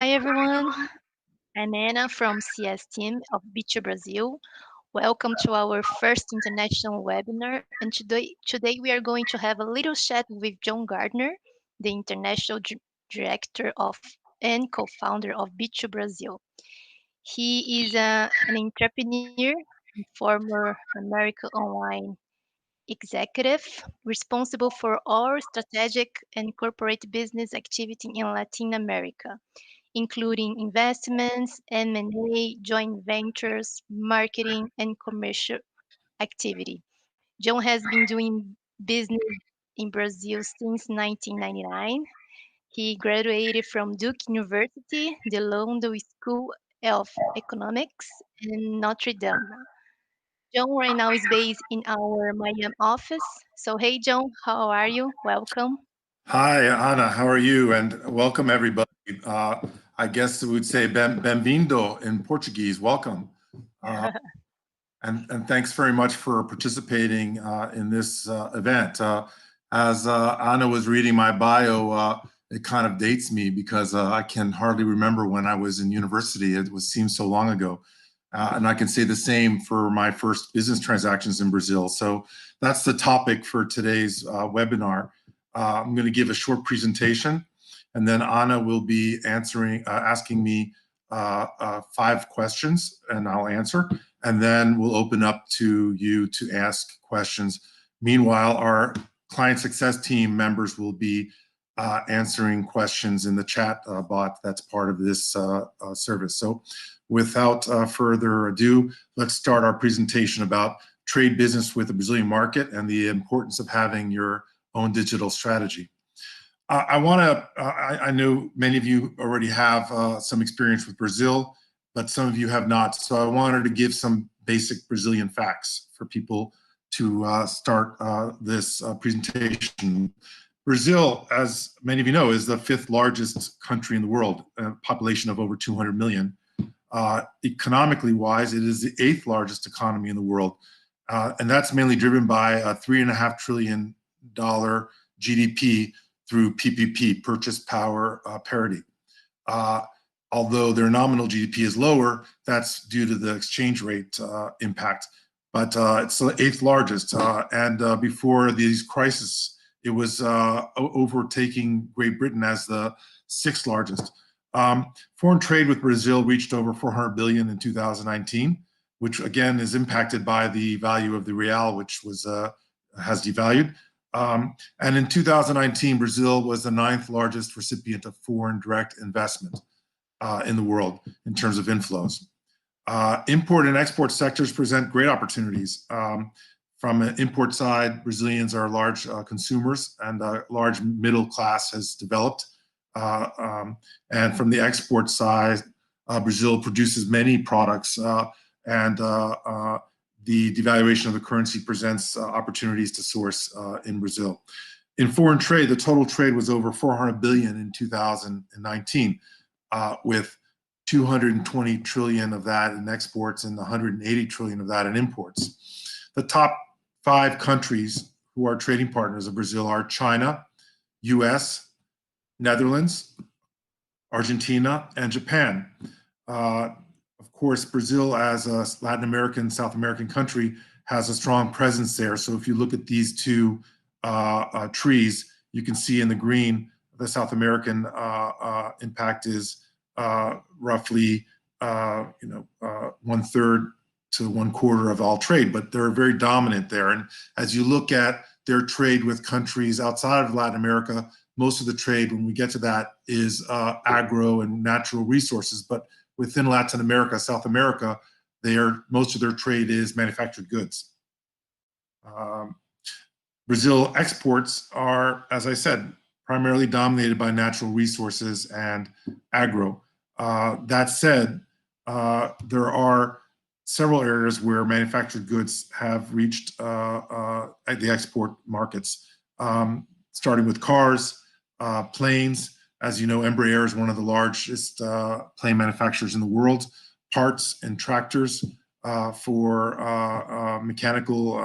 Hi everyone, I'm Anna from CS team of B2Brazil. Welcome to our first international webinar, and today we are going to have a little chat with John Gardner, the international director of and co-founder of B2Brazil. He is an entrepreneur and former American Online executive responsible for all strategic and corporate business activity in Latin America, including investments, M&A, joint ventures, marketing, and commercial activity. John has been doing business in Brazil since 1999. He graduated from Duke University, the London School of Economics, and Notre Dame. John right now is based in our Miami office. So, hey, John, how are you? Welcome. Hi, Anna. How are you? And welcome, everybody. I guess we would say bem-vindo in Portuguese. Welcome. Uh, and thanks very much for participating in this event. As Anna was reading my bio, it kind of dates me because I can hardly remember when I was in university. Seems so long ago. And I can say the same for my first business transactions in Brazil. So that's the topic for today's webinar. I'm going to give a short presentation, and then Anna will be asking me 5 questions, and I'll answer, and then we'll open up to you to ask questions. Meanwhile, our client success team members will be answering questions in the chat bot that's part of this service. So without further ado, let's start our presentation about trade business with the Brazilian market and the importance of having your own digital strategy. I know many of you already have some experience with Brazil, but some of you have not. So I wanted to give some basic Brazilian facts for people to start this presentation. Brazil, as many of you know, is the 5th largest country in the world, a population of over 200 million. Economically wise, it is the 8th largest economy in the world. And that's mainly driven by a $3.5 trillion GDP through PPP, purchase power parity. Although their nominal GDP is lower, that's due to the exchange rate impact. But it's the 8th largest. And before these crises, it was overtaking Great Britain as the 6th largest. Foreign trade with Brazil reached over 400 billion in 2019, which again is impacted by the value of the real, which has devalued. And in 2019, Brazil was the 9th largest recipient of foreign direct investment in the world in terms of inflows. Import and export sectors present great opportunities. From an import side, Brazilians are large consumers, and a large middle class has developed. And from the export side, Brazil produces many products, and the devaluation of the currency presents opportunities to source in Brazil. In foreign trade, the total trade was over 400 billion in 2019, with 220 trillion of that in exports and 180 trillion of that in imports. The top 5 countries who are trading partners of Brazil are China, US, Netherlands, Argentina, and Japan. Of course, Brazil, as a Latin American, South American country, has a strong presence there. So if you look at these 2 trees, you can see in the green, the South American impact is roughly 1/3 to 1/4 of all trade, but they're very dominant there. And as you look at their trade with countries outside of Latin America, most of the trade, when we get to that, is agro and natural resources. But within Latin America, South America, most of their trade is manufactured goods. Brazil exports are, as I said, primarily dominated by natural resources and agro. That said, there are several areas where manufactured goods have reached the export markets, starting with cars, planes. As you know, Embraer is one of the largest plane manufacturers in the world. Parts and tractors for mechanical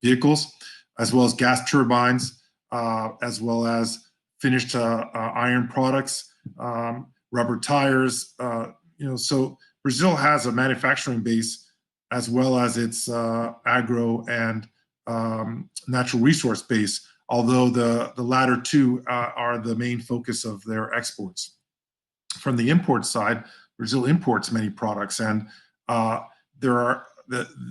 vehicles, as well as gas turbines, as well as finished iron products, rubber tires. So Brazil has a manufacturing base as well as its agro and natural resource base, although the latter two are the main focus of their exports. From the import side, Brazil imports many products, and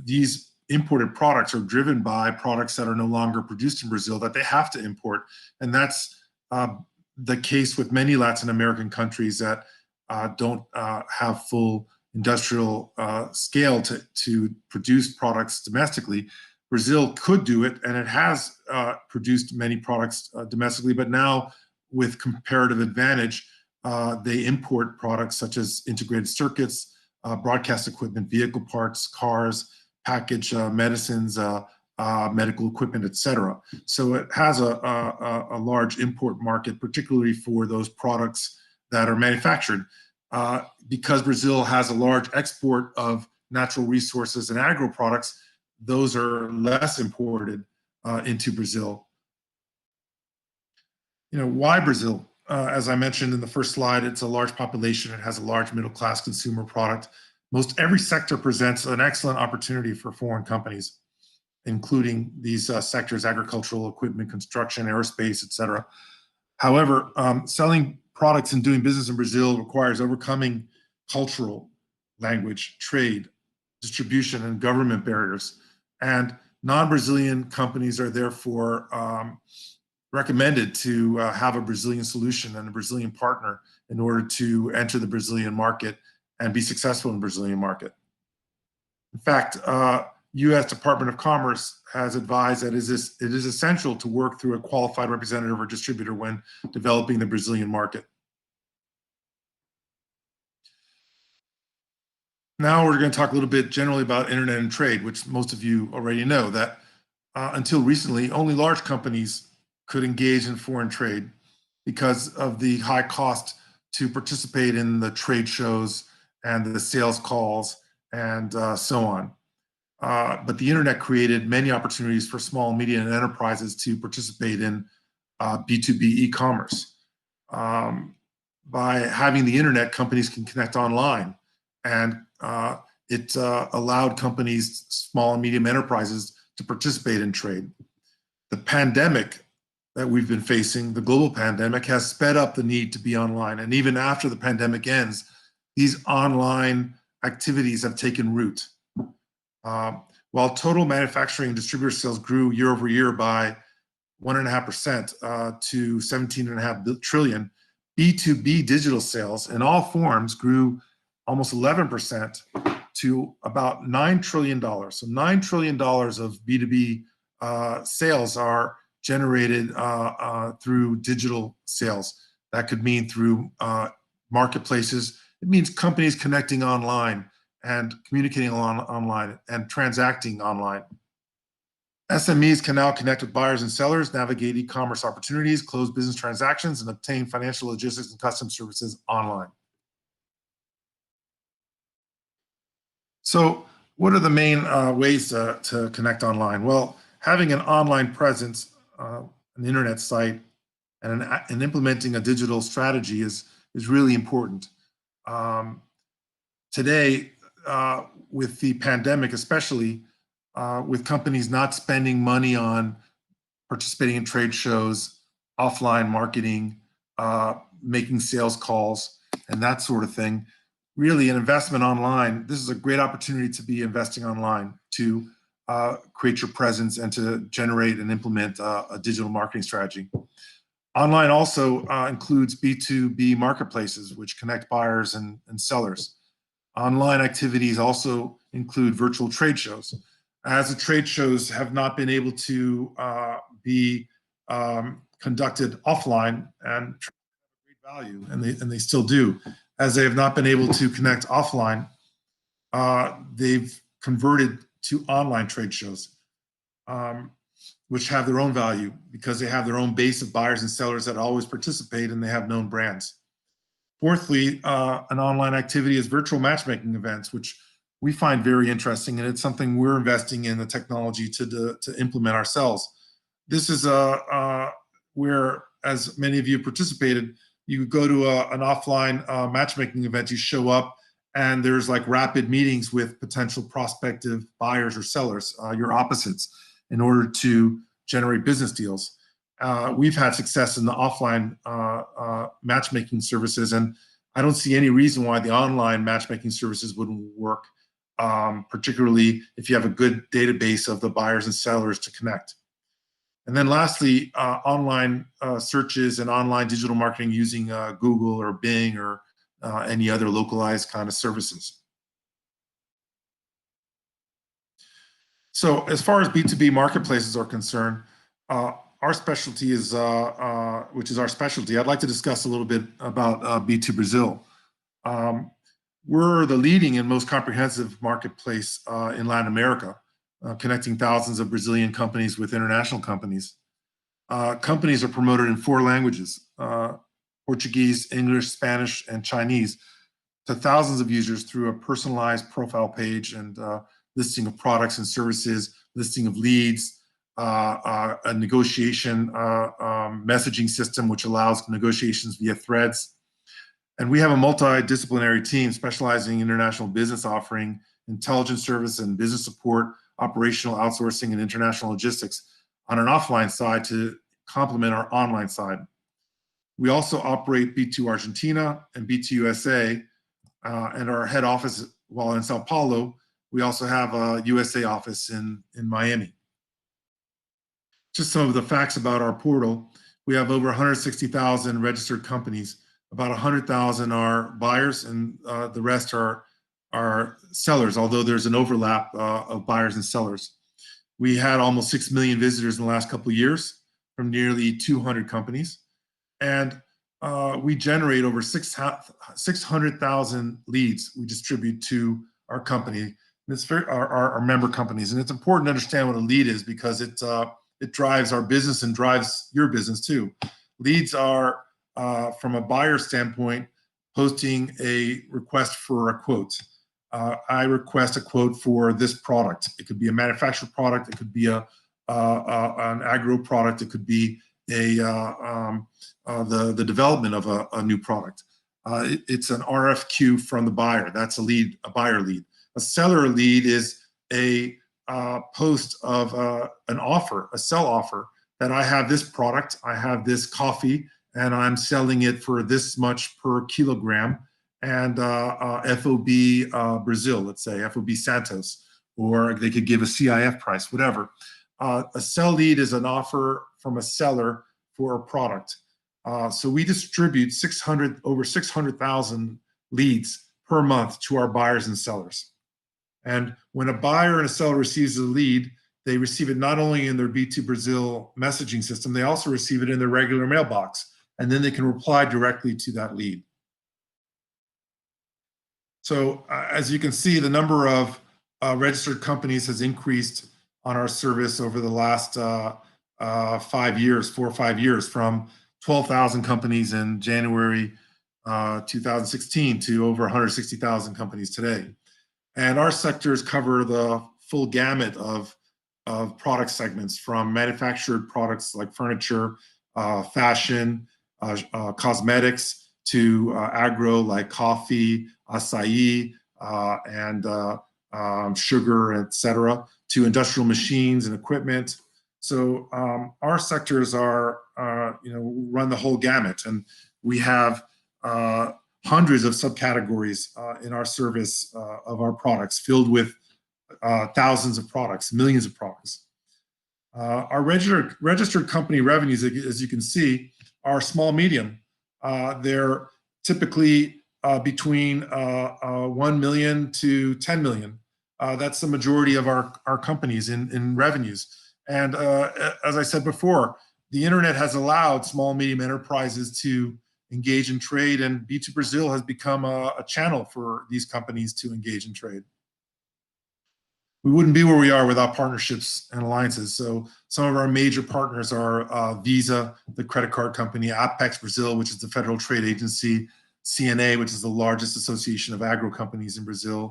these imported products are driven by products that are no longer produced in Brazil that they have to import, and that's the case with many Latin American countries that don't have full industrial scale to produce products domestically. Brazil could do it, and it has produced many products domestically, but now with comparative advantage, they import products such as integrated circuits, broadcast equipment, vehicle parts, cars, packaged medicines, medical equipment, etc. So it has a large import market, particularly for those products that are manufactured. Because Brazil has a large export of natural resources and agro products, those are less imported into Brazil. Why Brazil? As I mentioned in the first slide, it's a large population. It has a large middle-class consumer product. Most every sector presents an excellent opportunity for foreign companies, including these sectors: agricultural, equipment, construction, aerospace, etc. However, selling products and doing business in Brazil requires overcoming cultural, language, trade, distribution, and government barriers. And non-Brazilian companies are therefore recommended to have a Brazilian solution and a Brazilian partner in order to enter the Brazilian market and be successful in the Brazilian market. In fact, U.S. Department of Commerce has advised that it is essential to work through a qualified representative or distributor when developing the Brazilian market. Now we're going to talk a little bit generally about internet and trade, which most of you already know that until recently, only large companies could engage in foreign trade because of the high cost to participate in the trade shows and the sales calls and so on. But the internet created many opportunities for small and medium enterprises to participate in B2B e-commerce. By having the internet, companies can connect online, and it allowed companies, small and medium enterprises, to participate in trade. The pandemic that we've been facing, the global pandemic, has sped up the need to be online. And even after the pandemic ends, these online activities have taken root. While total manufacturing and distributor sales grew year over year by 1.5% to 17.5 trillion, B2B digital sales in all forms grew almost 11% to about $9 trillion. So $9 trillion of B2B sales are generated through digital sales. That could mean through marketplaces. It means companies connecting online and communicating online and transacting online. SMEs can now connect with buyers and sellers, navigate e-commerce opportunities, close business transactions, and obtain financial logistics and custom services online. So what are the main ways to connect online? Well, having an online presence, an internet site, and implementing a digital strategy is really important. Today, with the pandemic, especially with companies not spending money on participating in trade shows, offline marketing, making sales calls, and that sort of thing, really an investment online, this is a great opportunity to be investing online, to create your presence and to generate and implement a digital marketing strategy. Online also includes B2B marketplaces, which connect buyers and sellers. Online activities also include virtual trade shows. As the trade shows have not been able to be conducted offline and great value, and they still do, as they have not been able to connect offline, they've converted to online trade shows, which have their own value because they have their own base of buyers and sellers that always participate, and they have known brands. Fourthly, an online activity is virtual matchmaking events, which we find very interesting, and it's something we're investing in the technology to implement ourselves. This is where, as many of you participated, You go to an offline matchmaking event, you show up, and there's like rapid meetings with potential prospective buyers or sellers, your opposites, in order to generate business deals. We've had success in the offline matchmaking services, and I don't see any reason why the online matchmaking services wouldn't work, particularly if you have a good database of the buyers and sellers to connect. And then lastly, online searches and online digital marketing using Google or Bing or any other localized kind of services. So as far as B2B marketplaces are concerned, our specialty is, which is our specialty, I'd like to discuss a little bit about B2Brazil. We're the leading and most comprehensive marketplace in Latin America, connecting thousands of Brazilian companies with international companies. Companies are promoted in 4 languages, Portuguese, English, Spanish, and Chinese, to thousands of users through a personalized profile page and listing of products and services, listing of leads, a negotiation messaging system which allows negotiations via threads. And we have a multidisciplinary team specializing in international business offering, intelligence service and business support, operational outsourcing, and international logistics on an offline side to complement our online side. We also operate B2 Argentina and B2 USA, and our head office, while in Sao Paulo, we also have a USA office in Miami. Just some of the facts about our portal. We have over 160,000 registered companies. About 100,000 are buyers, and the rest are sellers, although there's an overlap of buyers and sellers. We had almost 6 million visitors in the last couple of years from nearly 200 companies. And we generate over 600,000 leads we distribute to our company. It's our member companies. And it's important to understand what a lead is because it drives our business and drives your business too. Leads are, from a buyer standpoint, posting a request for a quote. I request a quote for this product. It could be a manufactured product. It could be an agro product. It could be the development of a new product. It's an RFQ from the buyer. That's a lead, a buyer lead. A seller lead is a post of an offer, a sell offer, that I have this product, I have this coffee, and I'm selling it for this much per kilogram, and FOB Brazil, let's say, FOB Santos, or they could give a CIF price, whatever. A sell lead is an offer from a seller for a product. So we distribute over 600,000 leads per month to our buyers and sellers. And when a buyer and a seller receives a lead, they receive it not only in their B2Brazil messaging system, they also receive it in their regular mailbox, and then they can reply directly to that lead. So as you can see, the number of registered companies has increased on our service over the last 4 or 5 years, from 12,000 companies in January 2016 to over 160,000 companies today. And our sectors cover the full gamut of product segments, from manufactured products like furniture, fashion, cosmetics, to agro like coffee, acai, and sugar, etc., to industrial machines and equipment. So our sectors are, run the whole gamut, and we have hundreds of subcategories in our service of our products, filled with thousands of products, millions of products. Our registered company revenues, as you can see, are small, medium. They're typically between 1 million to 10 million. That's the majority of our companies in revenues. And as I said before, the internet has allowed small, medium enterprises to engage in trade, and B2Brazil has become a channel for these companies to engage in trade. We wouldn't be where we are without partnerships and alliances. So some of our major partners are Visa, the credit card company, Apex Brazil, which is the federal trade agency, CNA, which is the largest association of agro companies in Brazil,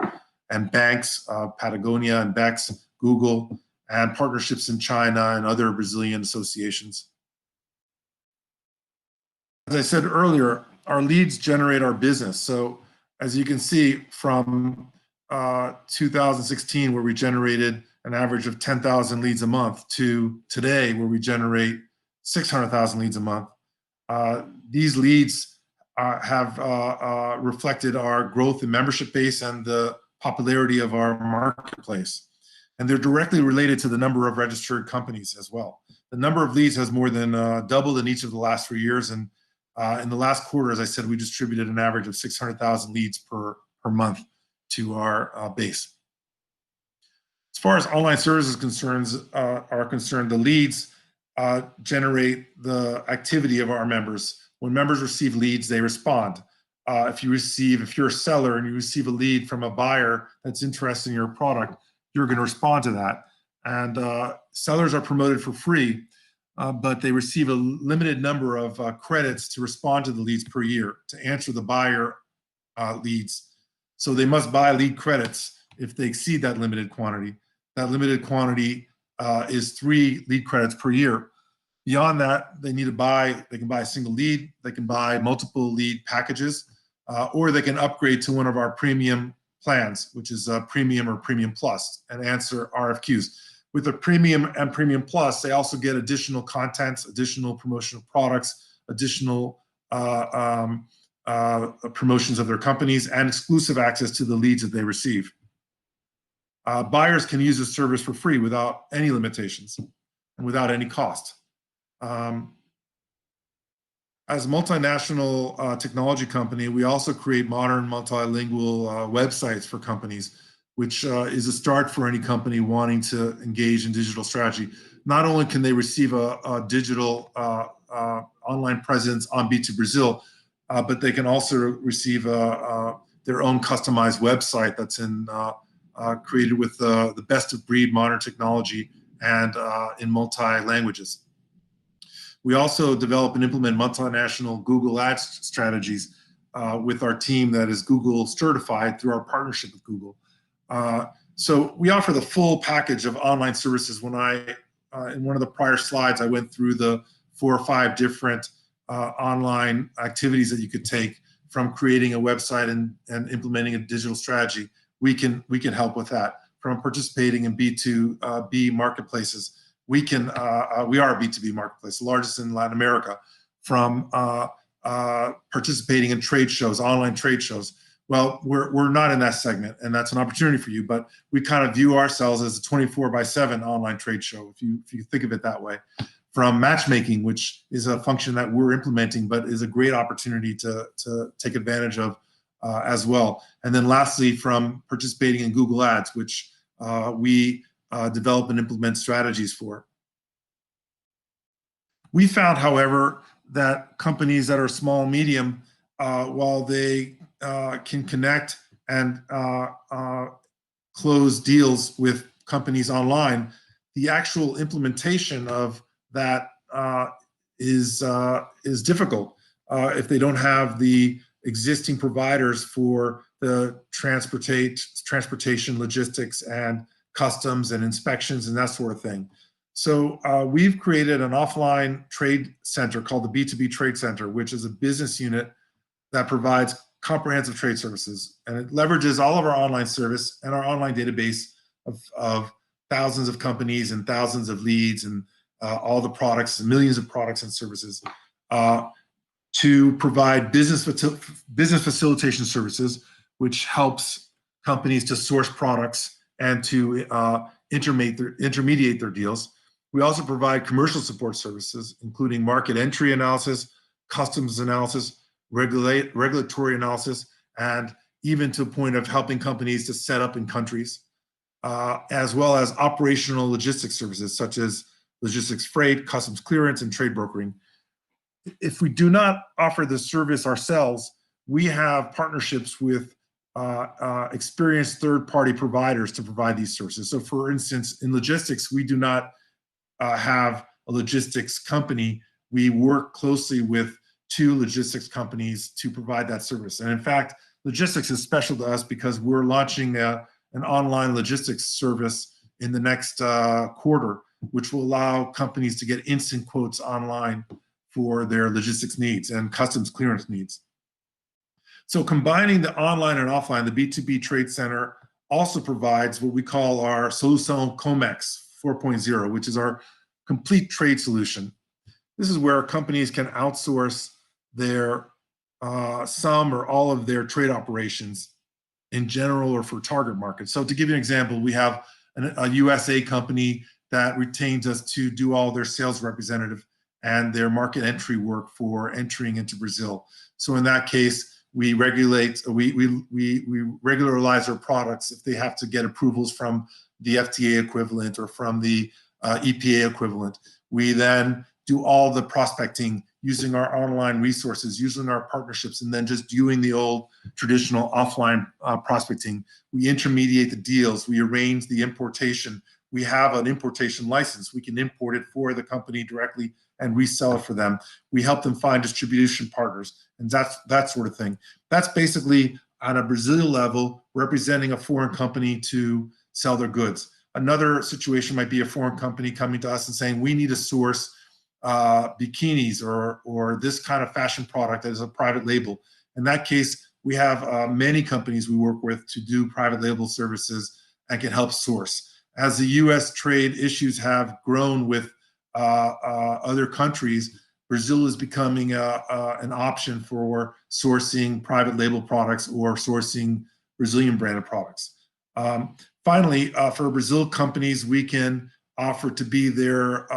and banks, Patagonia and Bex, Google, and partnerships in China and other Brazilian associations. I said earlier, our leads generate our business. So as you can see from 2016, where we generated an average of 10,000 leads a month, to today, where we generate 600,000 leads a month, these leads have reflected our growth in membership base and the popularity of our marketplace. And they're directly related to the number of registered companies as well. The number of leads has more than doubled in each of the last 3 years. And in the last quarter, as I said, we distributed an average of 600,000 leads per month to our base. As far as online services are concerned, the leads generate the activity of our members. When members receive leads, they respond. If you're a seller and you receive a lead from a buyer that's interested in your product, you're going to respond to that. And sellers are promoted for free, but they receive a limited number of credits to respond to the leads per year, to answer the buyer leads. So they must buy lead credits if they exceed that limited quantity. That limited quantity is 3 lead credits per year. Beyond that, they can buy a single lead, they can buy multiple lead packages, or they can upgrade to one of our premium plans, which is Premium or Premium Plus, and answer RFQs. With the Premium and Premium Plus, they also get additional contents, additional promotional products, additional promotions of their companies, and exclusive access to the leads that they receive. Buyers can use this service for free without any limitations and without any cost. As a multinational technology company, we also create modern multilingual websites for companies, which is a start for any company wanting to engage in digital strategy. Not only can they receive a digital online presence on B2Brazil, but they can also receive their own customized website that's created with the best of breed modern technology and in multi-languages. We also develop and implement multinational Google Ads strategies with our team that is Google certified through our partnership with Google. So we offer the full package of online services. When in one of the prior slides, I went through the 4 or 5 different online activities that you could take from creating a website and implementing a digital strategy. We can help with that. From participating in B2B marketplaces, we are a B2B marketplace, the largest in Latin America. From participating in trade shows, online trade shows. Well, we're not in that segment, and that's an opportunity for you, but we kind of view ourselves as a 24/7 online trade show, if you think of it that way. From matchmaking, which is a function that we're implementing, but is a great opportunity to take advantage of as well. And then lastly, from participating in Google Ads, which we develop and implement strategies for. We found, however, that companies that are small and medium, while they can connect and close deals with companies online, the actual implementation of that is difficult if they don't have the existing providers for the transportation, logistics, and customs and inspections and that sort of thing. So we've created an offline trade center called the B2B Trade Center, which is a business unit that provides comprehensive trade services. And it leverages all of our online service and our online database of thousands of companies and thousands of leads and all the products, and millions of products and services to provide business facilitation services, which helps companies to source products and to intermediate their deals. We also provide commercial support services, including market entry analysis, customs analysis, regulatory analysis, and even to a point of helping companies to set up in countries, as well as operational logistics services, such as logistics freight, customs clearance, and trade brokering. If we do not offer this service ourselves, we have partnerships with experienced third-party providers to provide these services. So for instance, in logistics, we do not have a logistics company. We work closely with 2 logistics companies to provide that service. And in fact, logistics is special to us because we're launching an online logistics service in the next quarter, which will allow companies to get instant quotes online for their logistics needs and customs clearance needs. So combining the online and offline, the B2B Trade Center also provides what we call our Solução Comex 4.0, which is our complete trade solution. This is where companies can outsource their some or all of their trade operations in general or for target markets. So to give you an example, we have a USA company that retains us to do all their sales representative and their market entry work for entering into Brazil. So in that case, we regularize our products if they have to get approvals from the FTA equivalent or from the EPA equivalent. We then do all the prospecting using our online resources, using our partnerships, and then just doing the old traditional offline prospecting. We intermediate the deals. We arrange the importation. We have an importation license. We can import it for the company directly and resell it for them. We help them find distribution partners and that sort of thing. That's basically on a Brazil level, representing a foreign company to sell their goods. Another situation might be a foreign company coming to us and saying, we need to source bikinis or this kind of fashion product as a private label. In that case, we have many companies we work with to do private label services and can help source. As the US trade issues have grown with other countries, Brazil is becoming an option for sourcing private label products or sourcing Brazilian branded products. Finally, for Brazil companies, we can offer to be their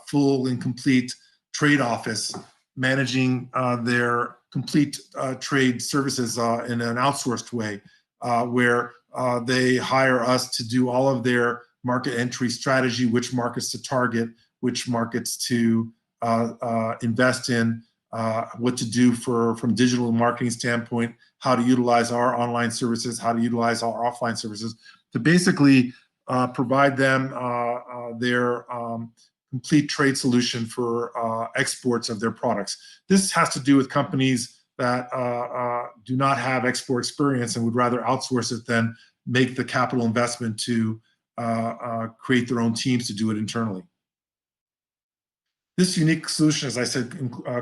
full and complete trade office, managing their complete trade services in an outsourced way, where they hire us to do all of their market entry strategy, which markets to target, which markets to invest in, what to do from digital marketing standpoint, how to utilize our online services, how to utilize our offline services, to basically provide them their complete trade solution for exports of their products. This has to do with companies that do not have export experience and would rather outsource it than make the capital investment to create their own teams to do it internally. This unique solution, as I said,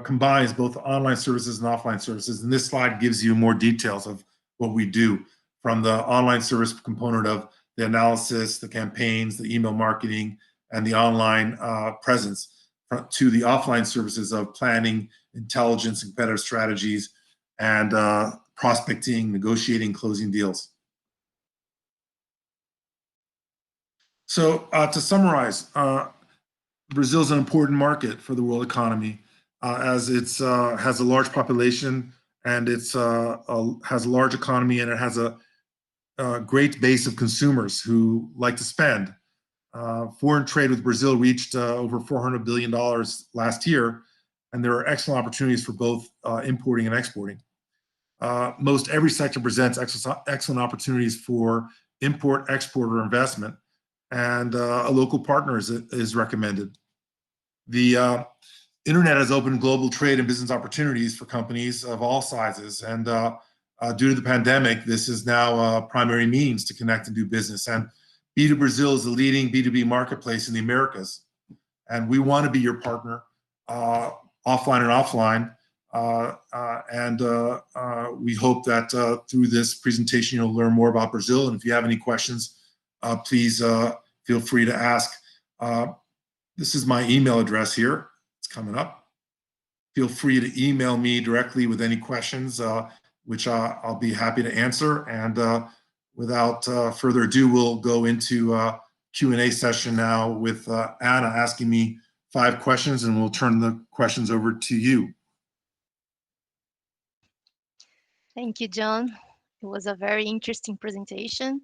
combines both online services and offline services. And this slide gives you more details of what we do, from the online service component of the analysis, the campaigns, the email marketing, and the online presence, to the offline services of planning, intelligence, competitive strategies, and prospecting, negotiating, closing deals. So to summarize, Brazil is an important market for the world economy, as it has a large population and it has a large economy, and it has a great base of consumers who like to spend. Foreign trade with Brazil reached over $400 billion last year, and there are excellent opportunities for both importing and exporting. Most every sector presents excellent opportunities for import, export, or investment, and a local partner is recommended. The internet has opened global trade and business opportunities for companies of all sizes, and due to the pandemic, this is now a primary means to connect and do business. And B2Brazil is the leading B2B marketplace in the Americas, and we want to be your partner, offline and offline. We hope that through this presentation, you'll learn more about Brazil. And if you have any questions, please feel free to ask. This is my email address here. It's coming up. Feel free to email me directly with any questions, which I'll be happy to answer. And without further ado, we'll go into Q&A session now with Anna asking me 5 questions, and we'll turn the questions over to you. Thank you, John. It was a very interesting presentation.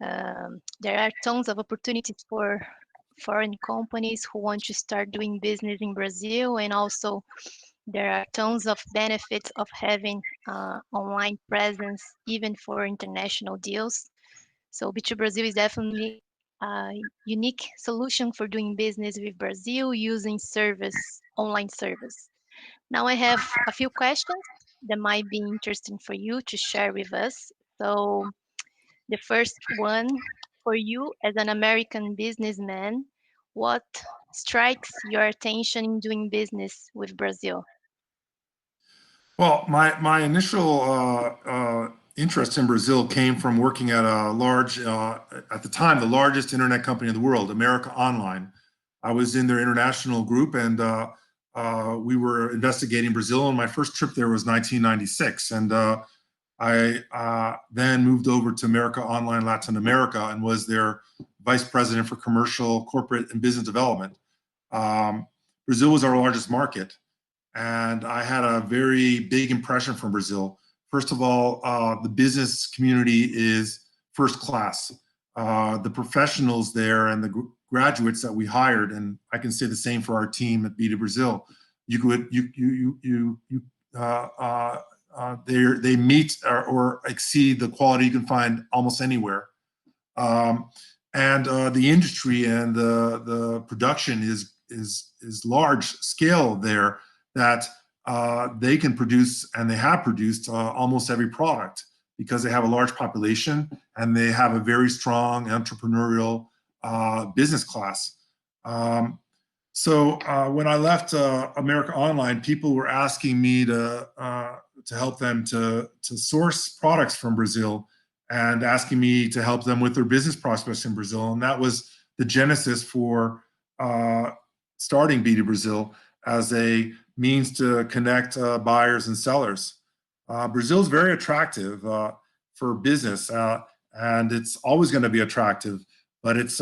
There are tons of opportunities for foreign companies who want to start doing business in Brazil, and also there are tons of benefits of having online presence, even for international deals. So B2Brazil is definitely a unique solution for doing business with Brazil using online service. Now I have a few questions that might be interesting for you to share with us. So the first one, for you as an American businessman, what strikes your attention in doing business with Brazil? Well, my initial interest in Brazil came from working at a large, at the time, the largest internet company in the world, America Online. I was in their international group, and we were investigating Brazil. And my first trip there was 1996, and I then moved over to America Online Latin America and was their vice president for commercial, corporate, and business development. Brazil was our largest market, and I had a very big impression from Brazil. First of all, the business community is first class. The professionals there and the graduates that we hired, and I can say the same for our team at B2Brazil. They meet or exceed the quality you can find almost anywhere. And the industry and the production is large scale there, that they can produce, and they have produced almost every product, because they have a large population and they have a very strong entrepreneurial business class. So when I left America Online, people were asking me to help them to source products from Brazil, and asking me to help them with their business prospects in Brazil. And that was the genesis for starting B2Brazil as a means to connect buyers and sellers. Brazil is very attractive for business, and it's always going to be attractive. But it's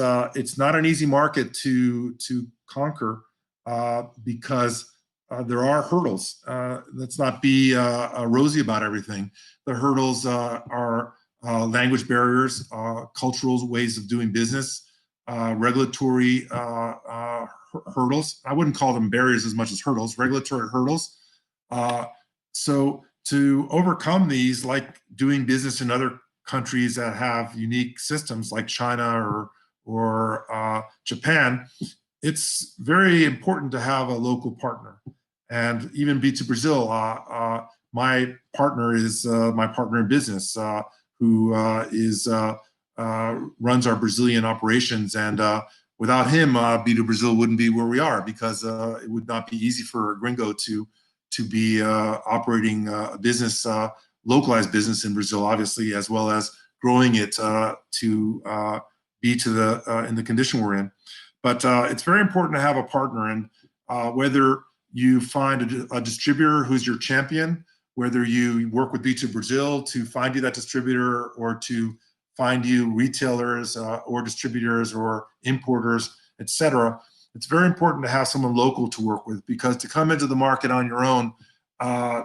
not an easy market to conquer because there are hurdles. Let's not be rosy about everything. The hurdles are language barriers, cultural ways of doing business, regulatory hurdles. I wouldn't call them barriers as much as hurdles, regulatory hurdles. So to overcome these, like doing business in other countries that have unique systems like China or Japan, it's very important to have a local partner. And even B2Brazil, my partner is my partner in business, who runs our Brazilian operations. And without him, B2Brazil wouldn't be where we are, because it would not be easy for a gringo to be operating a business, localized business in Brazil, obviously, as well as growing it to be in the condition we're in. But it's very important to have a partner, and whether you find a distributor who's your champion, whether you work with B2Brazil to find you that distributor, or to find you retailers or distributors or importers, etc. It's very important to have someone local to work with, because to come into the market on your own,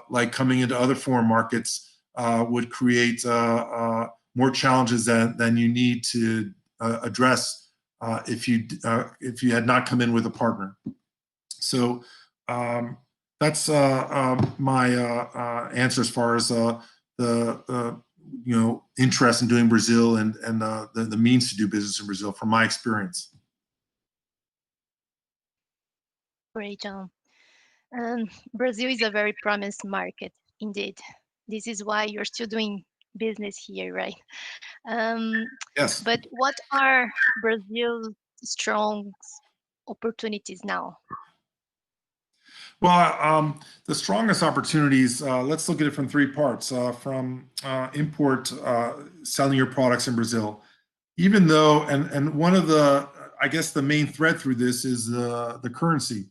like coming into other foreign markets, would create more challenges than you need to address if you had not come in with a partner. So that's my answer as far as the interest in doing Brazil and the means to do business in Brazil, from my experience. Great, John. Brazil is a very promising market, indeed. This is why you're still doing business here, right? Um, Yes. but what are Brazil's strong opportunities now? Well, the strongest opportunities, let's look at it from three parts. From import, selling your products in Brazil. Even though, and one of the, I guess the main thread through this is the currency.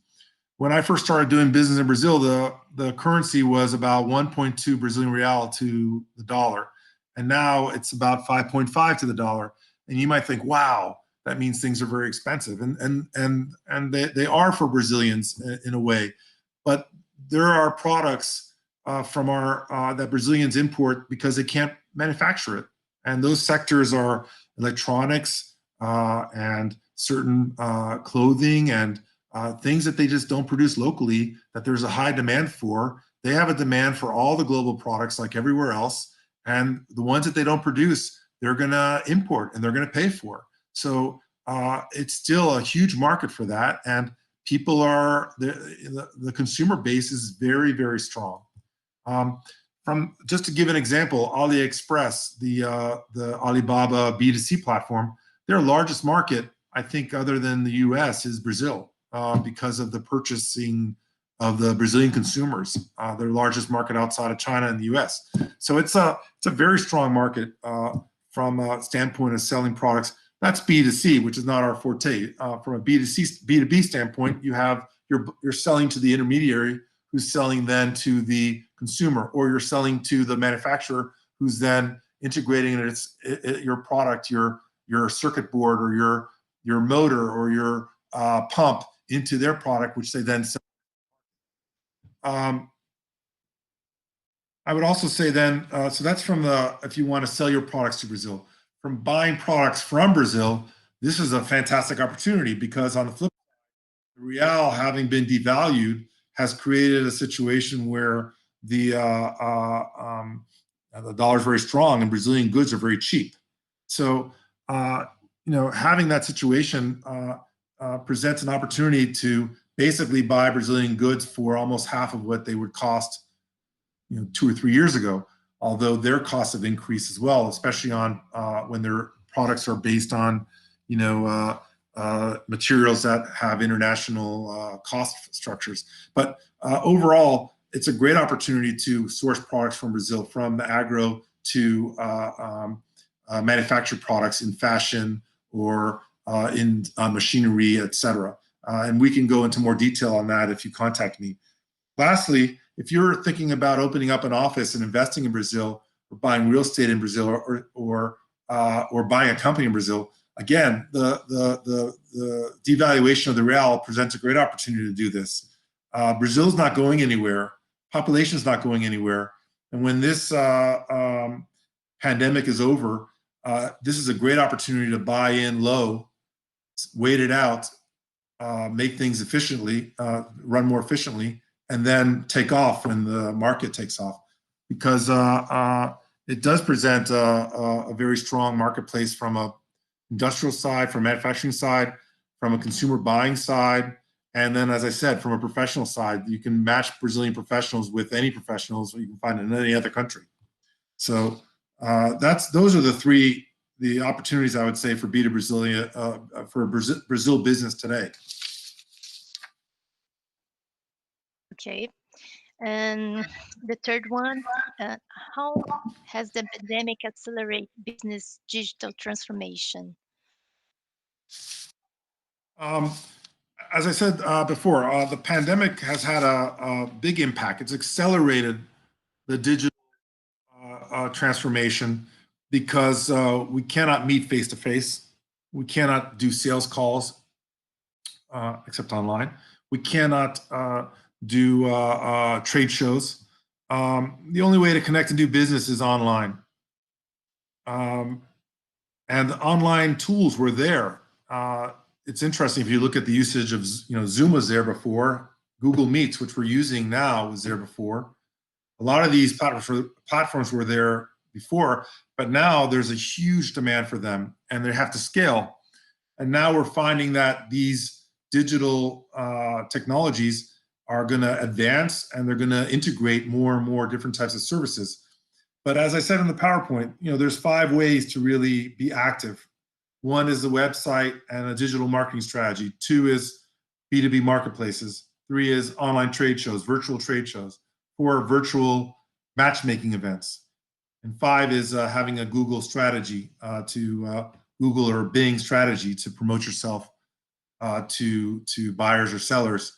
When I first started doing business in Brazil, the currency was about 1.2 Brazilian real to the dollar. And now it's about 5.5 to the dollar. And you might think, wow, that means things are very expensive. And they are for Brazilians in a way. But there are products from that Brazilians import because they can't manufacture it. And those sectors are electronics and certain clothing and things that they just don't produce locally, that there's a high demand for. They have a demand for all the global products like everywhere else. And the ones that they don't produce, they're going to import and they're going to pay for. So it's still a huge market for that. And people the consumer base is very, very strong. From just to give an example, AliExpress, the Alibaba B2C platform, their largest market, I think, other than the US, is Brazil. because of the purchasing of the Brazilian consumers, their largest market outside of China and the U.S. So it's a very strong market from a standpoint of selling products. That's B2C, which is not our forte. From a B2B standpoint, you're selling to the intermediary, who's selling then to the consumer, or you're selling to the manufacturer, who's then integrating your product, your circuit board, or your motor, or your pump into their product, which they then sell. I would also say then, so that's from if you want to sell your products to Brazil. From buying products from Brazil, this is a fantastic opportunity, because on the flip side, the real, having been devalued, has created a situation where the dollar is very strong and Brazilian goods are very cheap. So, having that situation presents an opportunity to basically buy Brazilian goods for almost half of what they would cost 2 or 3 years ago, although their costs have increased as well, especially on when their products are based on materials that have international cost structures. But overall, it's a great opportunity to source products from Brazil, from the agro to manufactured products in fashion or in machinery, etc. And we can go into more detail on that if you contact me. Lastly, if you're thinking about opening up an office and investing in Brazil, or buying real estate in Brazil, or buying a company in Brazil, again, the devaluation of the real presents a great opportunity to do this. Brazil's not going anywhere. Population's not going anywhere. And when this pandemic is over, this is a great opportunity to buy in low, wait it out, make things efficiently, run more efficiently, and then take off when the market takes off, because it does present a very strong marketplace from a industrial side, from a manufacturing side, from a consumer buying side, and then, as I said, from a professional side. You can match Brazilian professionals with any professionals you can find in any other country. So those are the opportunities, I would say, for B2Brazil, for Brazil business today. Okay. And the third one, how has the pandemic accelerated business digital transformation? As I said before, the pandemic has had a big impact. It's accelerated the digital transformation, because we cannot meet face to face. We cannot do sales calls except online. We cannot do trade shows. The only way to connect and do business is online. And the online tools were there. It's interesting, if you look at the usage of, Zoom was there before. Google Meets, which we're using now, was there before. A lot of these platforms were there before, but now there's a huge demand for them, and they have to scale. And now we're finding that these digital technologies are going to advance, and they're going to integrate more and more different types of services. But as I said in the PowerPoint, there's 5 ways to really be active. 1 is the website and a digital marketing strategy. 2 is B2B marketplaces. 3 is online trade shows, virtual trade shows. 4, virtual matchmaking events. And 5 is having a Google strategy, Google or Bing strategy to promote yourself to buyers or sellers.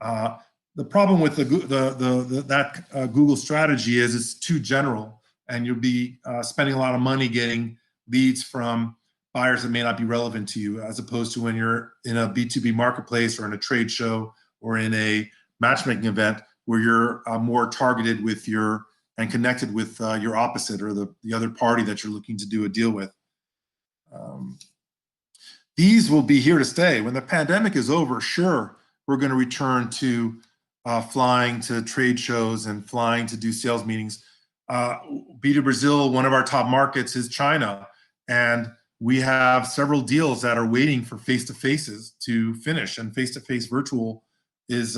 The problem with that Google strategy is it's too general, and you'll be spending a lot of money getting leads from buyers that may not be relevant to you, as opposed to when you're in a B2B marketplace, or in a trade show, or in a matchmaking event, where you're more targeted and connected with your opposite, or the other party that you're looking to do a deal with. These will be here to stay. When the pandemic is over, sure, we're going to return to flying to trade shows and flying to do sales meetings. B2Brazil, one of our top markets, is China, and we have several deals that are waiting for face-to-faces to finish, and face-to-face virtual has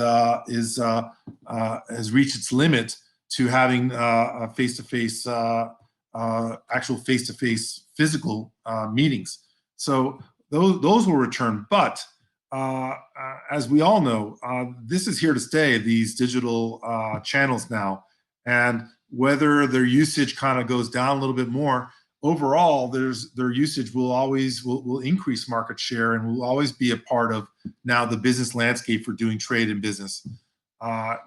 reached its limit to having a face-to-face, actual face-to-face physical meetings. So those will return, but as we all know, this is here to stay, these digital channels now. And whether their usage kind of goes down a little bit more, overall, their usage will increase market share and will always be a part of now the business landscape for doing trade and business.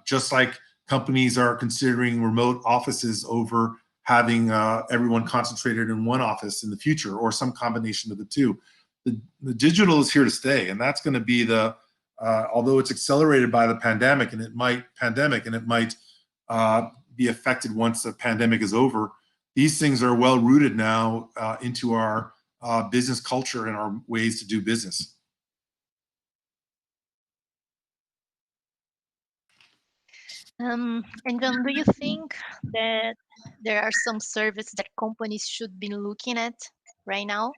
Just like companies are considering remote offices over having everyone concentrated in one office in the future, or some combination of the two. The digital is here to stay, and that's going to be although it's accelerated by the pandemic, and it might be affected once the pandemic is over. These things are well rooted now into our business culture and our ways to do business. And John, do you think that there are some services that companies should be looking at right now?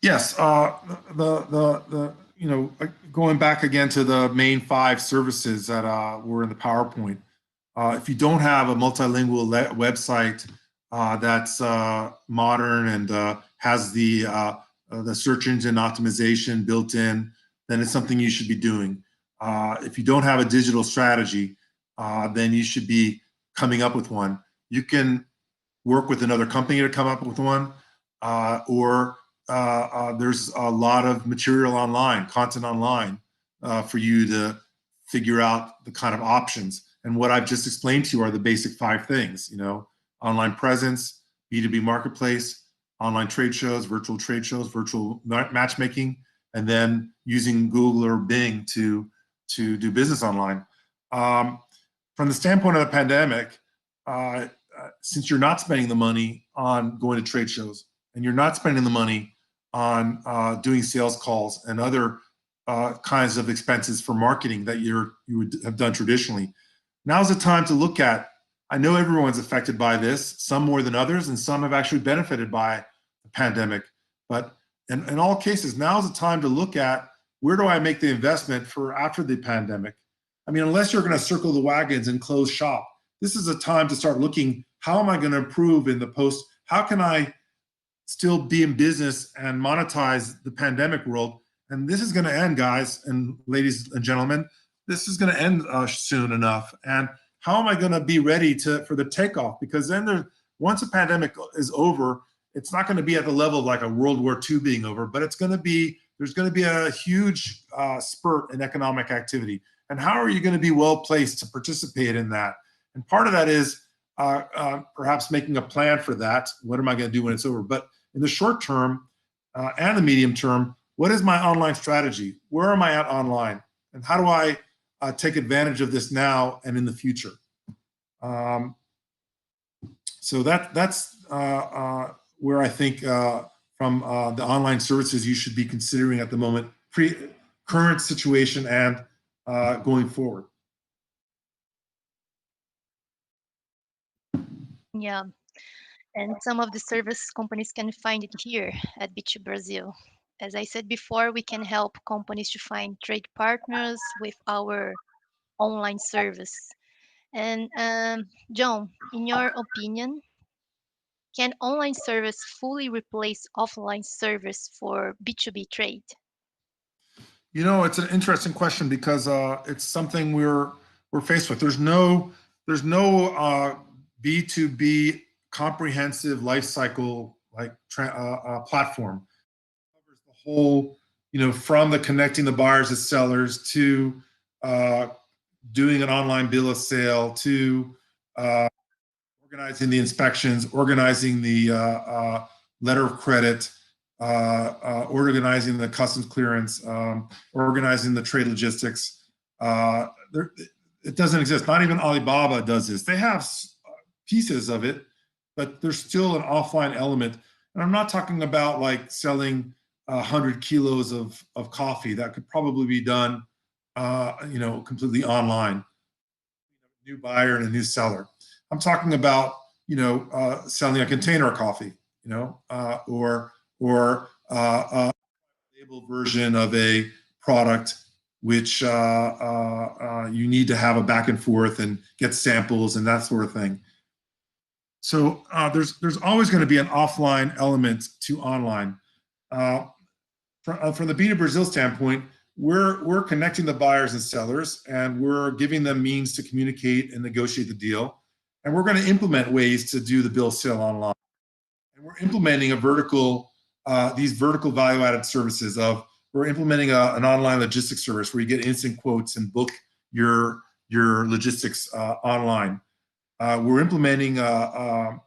Yes, going back again to the main 5 services that were in the PowerPoint. If you don't have a multilingual website that's modern and has the search engine optimization built in, then it's something you should be doing. If you don't have a digital strategy, then you should be coming up with one. You can work with another company to come up with one, or there's a lot of material online, content online, for you to figure out the kind of options. And what I've just explained to you are the basic 5 things, online presence, B2B marketplace, online trade shows, virtual matchmaking, and then using Google or Bing to do business online. From the standpoint of the pandemic, since you're not spending the money on going to trade shows, and you're not spending the money on doing sales calls and other kinds of expenses for marketing that you would have done traditionally, now's the time to look at. I know everyone's affected by this, some more than others, and some have actually benefited by the pandemic. But in all cases, now's the time to look at, where do I make the investment for after the pandemic? I mean, unless you're going to circle the wagons and close shop, this is a time to start looking, how am I going to improve in the post? How can I still be in business and monetize the pandemic world? And this is going to end, guys and ladies and gentlemen. This is going to end soon enough. And how am I going to be ready for the takeoff? Because then once the pandemic is over, it's not going to be at the level of like a World War II being over, but there's going to be a huge spurt in economic activity. And how are you going to be well placed to participate in that? And part of that is perhaps making a plan for that. What am I going to do when it's over? But in the short term and the medium term, what is my online strategy? Where am I at online? And how do I take advantage of this now and in the future? So that's where I think from the online services you should be considering at the moment, current situation and going forward. Yeah, and some of the service companies can find it here at B2Brazil. As I said before, we can help companies to find trade partners with our online service. And John, in your opinion, can online service fully replace offline service for B2B trade? It's an interesting question because it's something we're faced with. There's no B2B comprehensive life cycle like platform. It covers the whole, from the connecting the buyers and sellers to doing an online bill of sale to organizing the inspections, organizing the letter of credit, organizing the customs clearance, organizing the trade logistics. It doesn't exist. Not even Alibaba does this. They have pieces of it, but there's still an offline element. And I'm not talking about like selling 100 kilos of coffee. That could probably be done, completely online. New buyer and a new seller. I'm talking about, selling a container of coffee, or a label version of a product which you need to have a back and forth and get samples and that sort of thing. So there's always going to be an offline element to online. From the B2Brazil standpoint, we're connecting the buyers and sellers, and we're giving them means to communicate and negotiate the deal. And we're going to implement ways to do the bill of sale online. And we're implementing these vertical value-added services we're implementing an online logistics service where you get instant quotes and book your logistics online. We're implementing a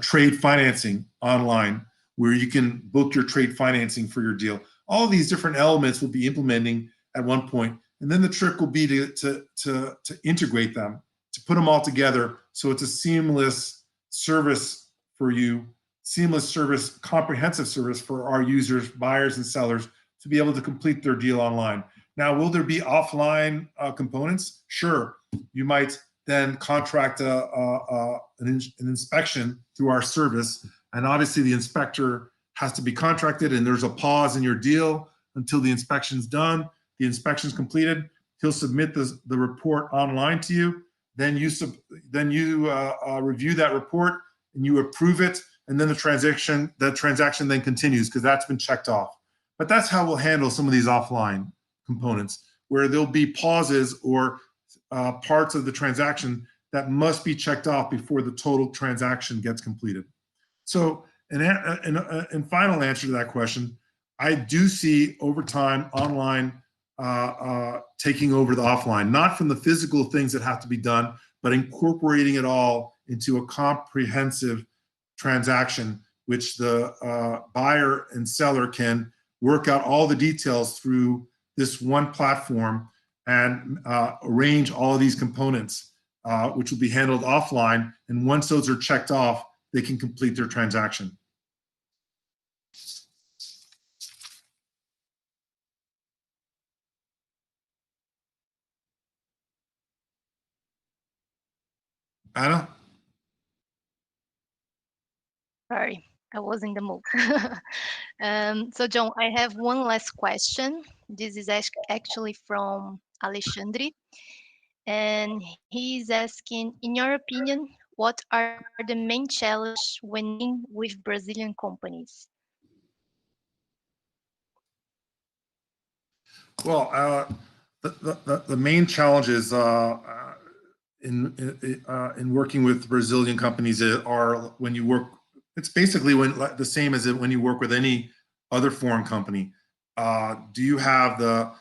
trade financing online where you can book your trade financing for your deal. All of these different elements will be implementing at one point, and then the trick will be to integrate them, to put them all together so it's a seamless service for you, seamless service, comprehensive service for our users, buyers and sellers to be able to complete their deal online. Now, will there be offline components? Sure. You might then contract an inspection through our service. And obviously the inspector has to be contracted, and there's a pause in your deal until the inspection's done. The inspection's completed. He'll submit the report online to you. Then you review that report and you approve it. And then the transaction then continues because that's been checked off. But that's how we'll handle some of these offline components, where there'll be pauses or parts of the transaction that must be checked off before the total transaction gets completed. So, in final answer to that question, I do see over time online taking over the offline, not from the physical things that have to be done, but incorporating it all into a comprehensive transaction, which the buyer and seller can work out all the details through this one platform and arrange all of these components, which will be handled offline. And once those are checked off, they can complete their transaction. Anna? Sorry, I was in the mood. So, John, I have one last question. This is actually from Alexandre. And he's asking, in your opinion, what are the main challenges when dealing with Brazilian companies? Well, the main challenges in working with Brazilian companies are when you work. It's basically the same as when you work with any other foreign company. Do you have the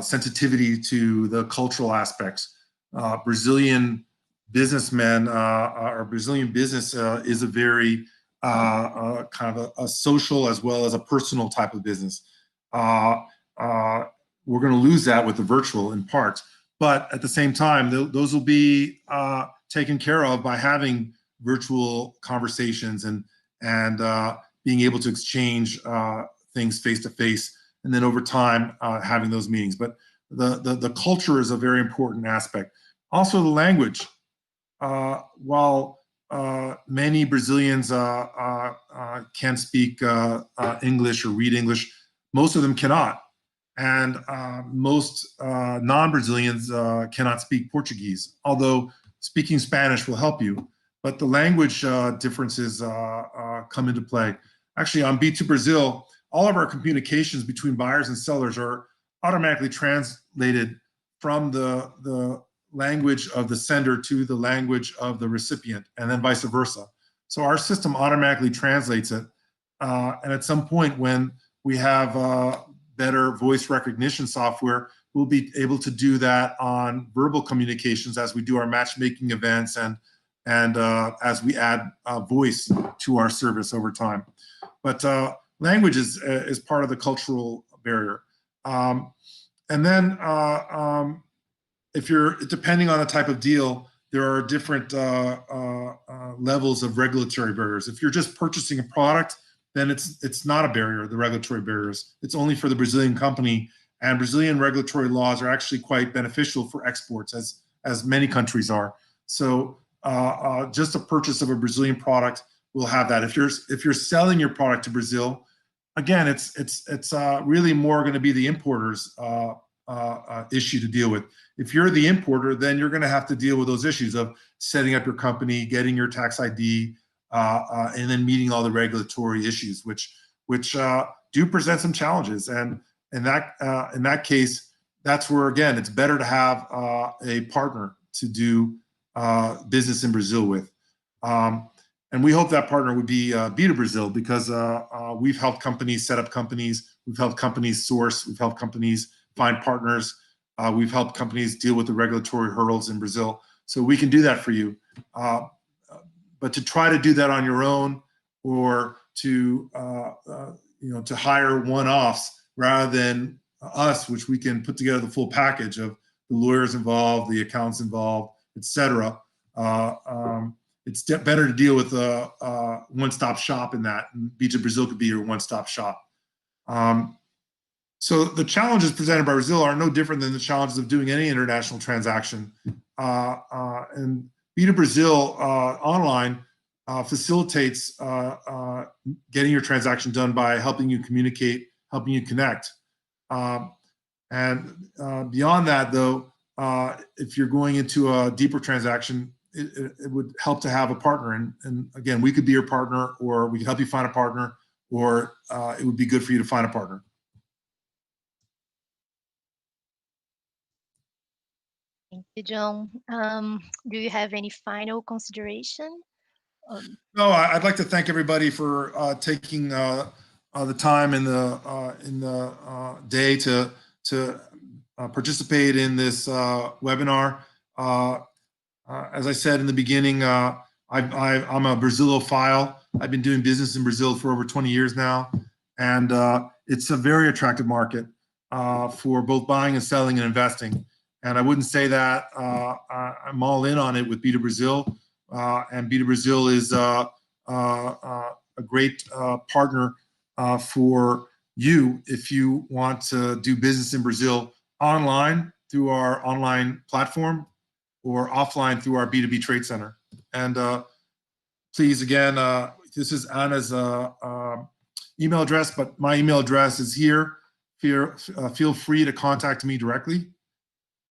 sensitivity to the cultural aspects? Brazilian businessmen or Brazilian business is a very kind of a social as well as a personal type of business. We're going to lose that with the virtual in parts, but at the same time, those will be taken care of by having virtual conversations and being able to exchange things face to face, and then over time having those meetings. But the culture is a very important aspect. Also, the language. While many Brazilians can speak English or read English, most of them cannot. And most non-Brazilians cannot speak Portuguese, although speaking Spanish will help you. But the language differences come into play. Actually, on B2Brazil, all of our communications between buyers and sellers are automatically translated from the language of the sender to the language of the recipient, and then vice versa. So our system automatically translates it. And at some point when we have better voice recognition software, we'll be able to do that on verbal communications as we do our matchmaking events and as we add voice to our service over time. But language is part of the cultural barrier. And then if you're, depending on the type of deal, there are different levels of regulatory barriers. If you're just purchasing a product, then it's not a barrier, the regulatory barriers. It's only for the Brazilian company, and Brazilian regulatory laws are actually quite beneficial for exports, as many countries are. So just a purchase of a Brazilian product will have that. If you're selling your product to Brazil, again, it's really more going to be the importer's issue to deal with. If you're the importer, then you're going to have to deal with those issues of setting up your company, getting your tax ID, and then meeting all the regulatory issues, which do present some challenges. And in that case, that's where, again, it's better to have a partner to do business in Brazil with. And we hope that partner would be B2Brazil, because we've helped companies set up companies, we've helped companies source, we've helped companies find partners, we've helped companies deal with the regulatory hurdles in Brazil. So we can do that for you. But to try to do that on your own, or to to hire one-offs rather than us, which we can put together the full package of the lawyers involved, the accountants involved, etc. It's better to deal with a one-stop shop in that. And B2Brazil could be your one-stop shop. So the challenges presented by Brazil are no different than the challenges of doing any international transaction. And B2Brazil online facilitates getting your transaction done by helping you communicate, helping you connect. And beyond that, though, if you're going into a deeper transaction, it would help to have a partner. And again, we could be your partner, or we can help you find a partner, or it would be good for you to find a partner. Thank you, John. Do you have any final consideration? No, I'd like to thank everybody for taking the time in the day to participate in this webinar. As I said in the beginning, I'm a Brazilophile. I've been doing business in Brazil for over 20 years now, and it's a very attractive market for both buying and selling and investing. And I wouldn't say that I'm all in on it with B2Brazil. And B2Brazil is a great partner for you if you want to do business in Brazil online through our online platform, or offline through our B2B Trade Center. And please, again, this is Anna's email address, but my email address is here. Feel free to contact me directly.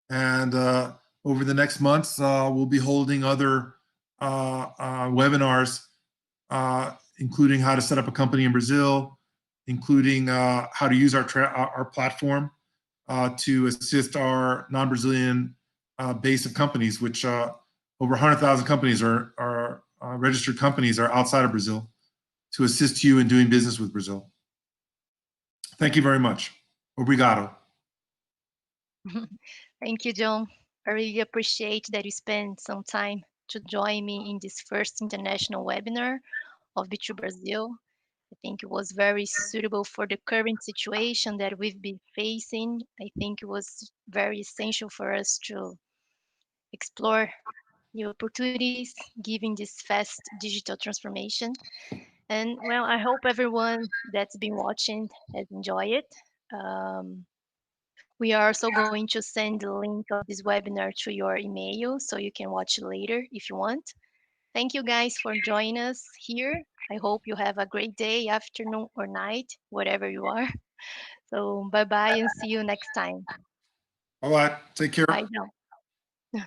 And over the next months, we'll be holding other webinars, including how to set up a company in Brazil, including how to use our platform to assist our non-Brazilian base of companies, which over 100,000 companies are registered companies are outside of Brazil, to assist you in doing business with Brazil. Thank you very much. Obrigado. Thank you, John. I really appreciate that you spent some time to join me in this first international webinar of B2Brazil. I think it was very suitable for the current situation that we've been facing. I think it was very essential for us to explore new opportunities given this fast digital transformation. And well, I hope everyone that's been watching has enjoyed it. We are also going to send the link of this webinar to your email so you can watch later if you want. Thank you guys for joining us here. I hope you have a great day, afternoon, or night, wherever you are. So bye bye and see you next time. All right. Take care. Bye now.